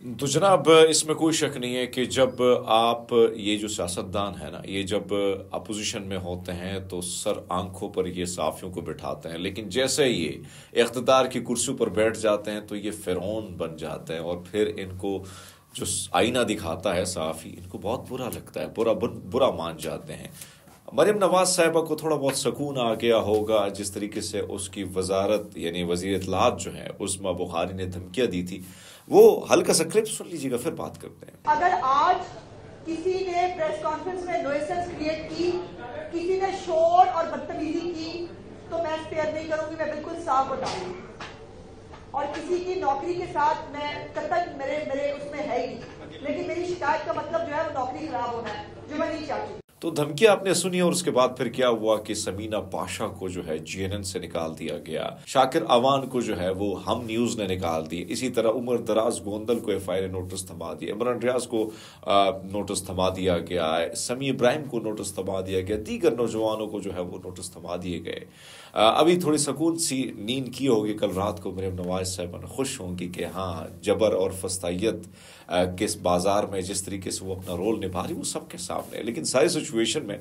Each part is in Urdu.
تو جناب اس میں کوئی شک نہیں ہے کہ جب آپ یہ جو سیاستدان ہے نا، یہ جب اپوزیشن میں ہوتے ہیں تو سر آنکھوں پر یہ صحافیوں کو بٹھاتے ہیں، لیکن جیسے یہ اقتدار کی کرسی پر بیٹھ جاتے ہیں تو یہ فرعون بن جاتے ہیں، اور پھر ان کو جو آئینہ دکھاتا ہے صحافی، ان کو بہت برا لگتا ہے، برا مان جاتے ہیں۔ مریم نواز صاحبہ کو تھوڑا بہت سکون آ گیا ہوگا جس طریقے سے اس کی وزارت یعنی وزیر اطلاعات جو ہے عظمیٰ بخاری نے دھمکیاں دی تھی، وہ ہلکا سا کلپ سن لیجیے گا پھر بات کرتے ہیں۔ اگر آج کسی نے پریس کانفرنس میں نوئسنس کریٹ کی، کسی نے شور اور بدتمیزی کی، تو میں اسپیئر نہیں کروں گی، میں بالکل صاف بتاؤں گی، اور کسی کی نوکری کے ساتھ میں قطعاً میرے اس میں ہے ہی نہیں، لیکن میری شکایت کا مطلب جو ہے وہ نوکری خراب ہونا ہے، جو میں نہیں چاہتی۔ تو دھمکیاں آپ نے سنی، اور اس کے بعد پھر کیا ہوا کہ سمینہ پاشا کو جو ہے جی این این سے نکال دیا گیا، شاکر اوان کو جو ہے وہ ہم نیوز نے نکال دی، اسی طرح عمر دراز گوندل کو ایف آئی آر نوٹس تھما دیا، عمران ریاض کو نوٹس تھما دیا گیا، سمیع ابراہیم کو نوٹس تھما دیا گیا، دیگر نوجوانوں کو جو ہے وہ نوٹس تھما دیے گئے۔ ابھی تھوڑی سکون سی نیند کی ہوگی کل رات کو مریم نواز صاحبہ، خوش ہوں گی کہ ہاں جبر اور فستائیت کس بازار میں جس طریقے سے وہ اپنا رول نبھا رہی وہ سب کے سامنے ہے۔ لیکن ساری سچویشن میں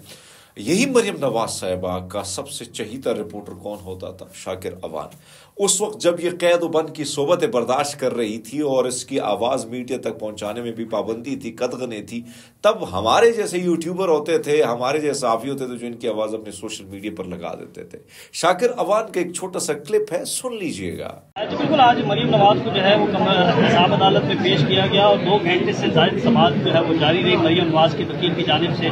یہی مریم نواز صاحبہ کا سب سے چہیتا رپورٹر کون ہوتا تھا؟ شاکر اوان۔ اس وقت جب یہ قید و بند کی صحبتیں برداشت کر رہی تھی اور اس کی آواز میڈیا تک پہنچانے میں بھی پابندی تھی، قدغنیں تھی، تب ہمارے جیسے یوٹیوبر ہوتے تھے، ہمارے جیسے صحافی ہوتے تھے جو ان کی آواز اپنے سوشل میڈیا پر لگا دیتے تھے۔ شاکر اوان کا ایک چھوٹا سا کلپ ہے، سن لیجئے گا۔ بالکل آج مریم نواز کو جو ہے وہ احتساب عدالت میں پیش کیا گیا، اور 2 گھنٹے سے زائد سماعت جو ہے وہ جاری رہی مریم نواز کی وکیل کی جانب سے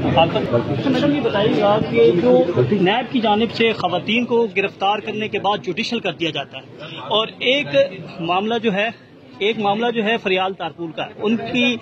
مخالفت۔ تو میڈم یہ بتائیے گا کہ جو نیب کی جانب سے خواتین کو گرفتار کرنے کے بعد جوڈیشل کر دیا جاتا ہے، اور ایک معاملہ جو ہے فریال تارپور کا ہے، ان کی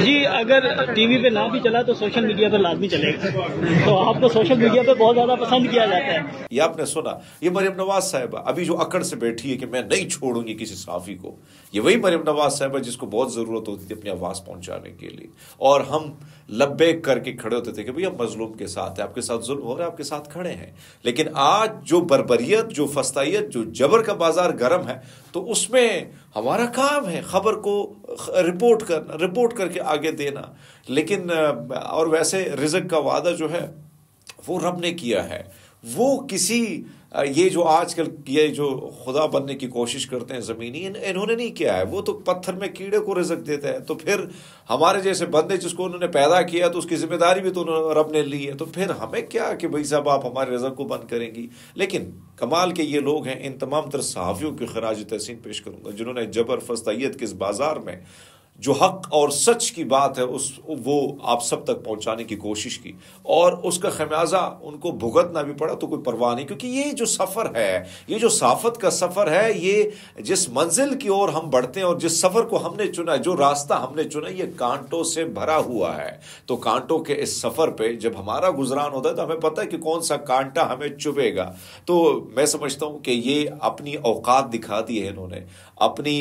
جی اگر ٹی وی پہ نہ بھی چلا تو سوشل میڈیا پہ لازمی چلے گا، تو آپ کو سوشل میڈیا پہ بہت زیادہ پسند کیا جاتا ہے۔ یہ آپ نے سنا، یہ مریم نواز صاحبہ ابھی جو اکڑ سے بیٹھی ہے کہ میں نہیں چھوڑوں گی کسی صحافی کو، یہ وہی مریم نواز صاحبہ جس کو بہت ضرورت ہوتی تھی اپنی آواز پہنچانے کے لیے، اور ہم لبیک کر کے کھڑے ہوتے تھے کہ بھئی ہم مظلوم کے ساتھ ہیں، آپ کے ساتھ ظلم ہو رہا ہے، آپ کے ساتھ کھڑے ہیں۔ لیکن آج جو بربریت، جو فستائیت، جو جبر کا بازار گرم ہے، تو اس میں ہمارا کام ہے خبر کو رپورٹ کرنا، رپورٹ کر کے آگے دینا۔ لیکن اور ویسے رزق کا وعدہ جو ہے وہ رب نے کیا ہے، وہ کسی یہ جو آج کل یہ جو خدا بننے کی کوشش کرتے ہیں زمینی، انہوں نے نہیں کیا ہے، وہ تو پتھر میں کیڑے کو رزق دیتا ہے۔ تو پھر ہمارے جیسے بندے جس کو انہوں نے پیدا کیا تو اس کی ذمہ داری بھی تو رب نے لی ہے، تو پھر ہمیں کیا کہ بھائی صاحب آپ ہمارے رزق کو بند کریں گی۔ لیکن کمال کے یہ لوگ ہیں، ان تمام تر صحافیوں کی خراج تحسین پیش کروں گا جنہوں نے جبر فستائیت کے اس بازار میں جو حق اور سچ کی بات ہے وہ آپ سب تک پہنچانے کی کوشش کی، اور اس کا خمیازہ ان کو بھگتنا بھی پڑا تو کوئی پرواہ نہیں، کیونکہ یہ جو سفر ہے، یہ جو صحافت کا سفر ہے، یہ جس منزل کی اور ہم بڑھتے ہیں اور جس سفر کو ہم نے چنا، جو راستہ ہم نے چنا، یہ کانٹوں سے بھرا ہوا ہے۔ تو کانٹوں کے اس سفر پہ جب ہمارا گزران ہوتا ہے تو ہمیں پتہ ہے کہ کون سا کانٹا ہمیں چبھے گا۔ تو میں سمجھتا ہوں کہ یہ اپنی اوقات دکھا دی ہے انہوں نے اپنی،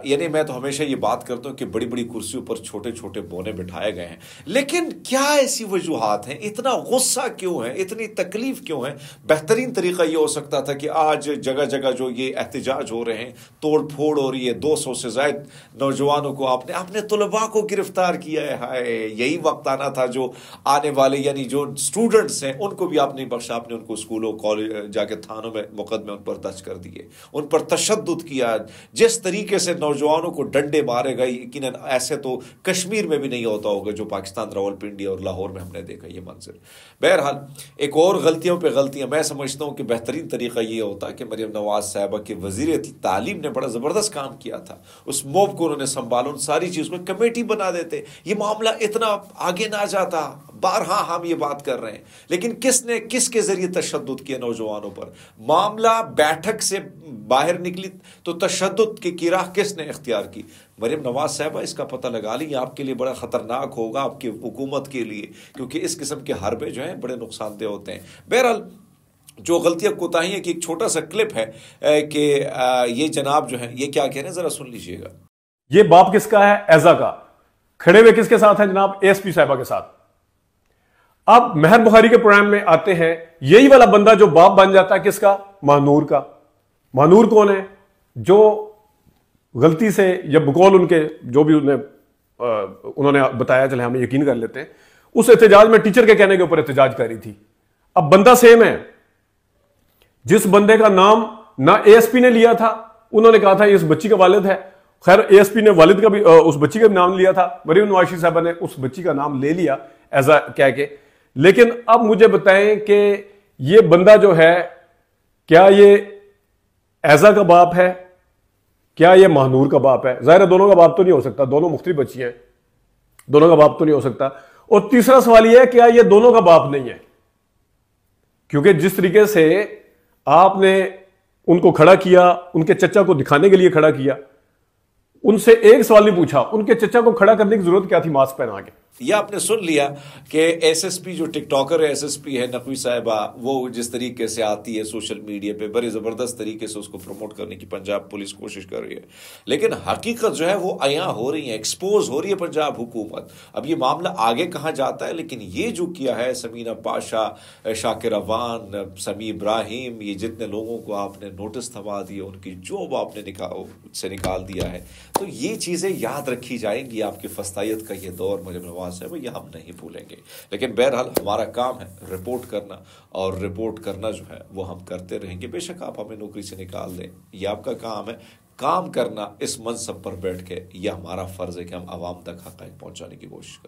یعنی میں تو ہمیشہ یہ بات کرتا ہوں کہ بڑی بڑی کرسیوں پر چھوٹے چھوٹے بونے بٹھائے گئے ہیں، لیکن کیا ایسی وجوہات ہیں، اتنا غصہ کیوں ہے، اتنی تکلیف کیوں ہے؟ بہترین طریقہ یہ ہو سکتا تھا کہ آج جگہ جگہ جو یہ احتجاج ہو رہے ہیں، توڑ پھوڑ ہو رہی ہے، 200 سے زائد نوجوانوں کو آپ نے طلباء کو گرفتار کیا ہے، ہائے یہی وقت آنا تھا جو آنے والے یعنی جو اسٹوڈنٹس ہیں ان کو بھی آپ نے بخشا، آپ نے ان کو اسکولوں کالج جا کے تھانوں میں مقدمے ان پر درج کر دیے، ان پر تشدد کیا، جس طریقے سے نوجوانوں کو ڈنڈے مارے گئے، یقیناً ایسے تو کشمیر میں بھی نہیں ہوتا ہوگا جو پاکستان راولپنڈی اور لاہور میں ہم نے دیکھا یہ منظر۔ بہرحال ایک اور غلطیوں پہ غلطیاں، میں سمجھتا ہوں کہ بہترین طریقہ یہ ہوتا کہ مریم نواز صاحبہ کے وزیر تعلیم نے بڑا زبردست کام کیا تھا، اس موب کو انہوں نے سنبھالا، ان ساری چیز کو کمیٹی بنا دیتے، یہ معاملہ اتنا آگے نہ جاتا۔ بارہا ہم یہ بات کر رہے ہیں، لیکن کس نے کس کے ذریعے تشدد کیا نوجوانوں پر؟ معاملہ بیٹھک سے باہر نکلی تو تشدد کی راہ کس نے اختیار کی؟ مریم نواز صاحبہ اس کا پتہ لگا لی، آپ کے لیے بڑا خطرناک ہوگا، آپ کی حکومت کے لیے، کیونکہ اس قسم کے حربے جو ہیں بڑے نقصان دہ ہوتے ہیں۔ بہرحال جو غلطیاں کوتاہیاں کی ایک چھوٹا سا کلپ ہے کہ یہ جناب جو ہیں یہ کیا کہہ رہے ہیں، ذرا سن لیجئے گا۔ یہ باپ کس کا ہے؟ ایزا کا۔ کھڑے ہوئے کس کے ساتھ ہیں جناب؟ اے ایس پی صاحبہ کے ساتھ۔ اب مہر بخاری کے پروگرام میں آتے ہیں، یہی والا بندہ جو باپ بن جاتا ہے کس کا؟ مہنور کا۔ مہنور کون ہے؟ جو غلطی سے یا بقول ان کے جو بھی انہوں نے بتایا، چلے ہم یقین کر لیتے ہیں، اس احتجاج میں ٹیچر کے کہنے کے اوپر احتجاج کر رہی تھی. اب بندہ سیم ہے. جس بندے کا نام نہ اے ایس پی نے لیا تھا، انہوں نے کہا تھا یہ اس بچی کا والد ہے. خیر اے ایس پی نے والد کا بھی اس بچی کا بھی نام لیا تھا، مریم نواز شریف صاحبہ نے اس بچی کا نام لے لیا ایزا کہہ کے. لیکن اب مجھے بتائیں کہ یہ بندہ جو ہے کیا یہ ایزا کا باپ ہے، کیا یہ مہنور کا باپ ہے؟ ظاہر ہے دونوں کا باپ تو نہیں ہو سکتا، دونوں مختلف بچی ہیں، دونوں کا باپ تو نہیں ہو سکتا. اور تیسرا سوال یہ ہے کیا یہ دونوں کا باپ نہیں ہے؟ کیونکہ جس طریقے سے آپ نے ان کو کھڑا کیا، ان کے چچا کو دکھانے کے لیے کھڑا کیا، ان سے ایک سوال نہیں پوچھا ان کے چچا کو کھڑا کرنے کی ضرورت کیا تھی ماسک پہنا کے؟ یہ آپ نے سن لیا کہ ایس ایس پی جو ٹک ٹاکر ایس ایس پی ہے نقوی صاحبہ، وہ جس طریقے سے آتی ہے سوشل میڈیا پہ بڑے زبردست طریقے سے اس کو پروموٹ کرنے کی پنجاب پولیس کوشش کر رہی ہے، لیکن حقیقت جو ہے وہ عیاں ہو رہی ہے، ایکسپوز ہو رہی ہے پنجاب حکومت. اب یہ معاملہ آگے کہاں جاتا ہے، لیکن یہ جو کیا ہے سمینہ پاشا، شاکر اوان، سمیع ابراہیم، یہ جتنے لوگوں کو آپ نے نوٹس تھما دیے، ان کی جاب آپ نے نکال دیا ہے، تو یہ چیزیں یاد رکھی جائیں گی. آپ کی فسطائیت کا یہ دور مریم نواز ہے وہ یہ ہم نہیں بھولیں گے. لیکن بہرحال ہمارا کام ہے رپورٹ کرنا، اور رپورٹ کرنا جو ہے وہ ہم کرتے رہیں گے. بے شک آپ ہمیں نوکری سے نکال دیں، یہ آپ کا کام ہے. کام کرنا اس منصب پر بیٹھ کے یہ ہمارا فرض ہے کہ ہم عوام تک حقائق پہنچانے کی کوشش کریں.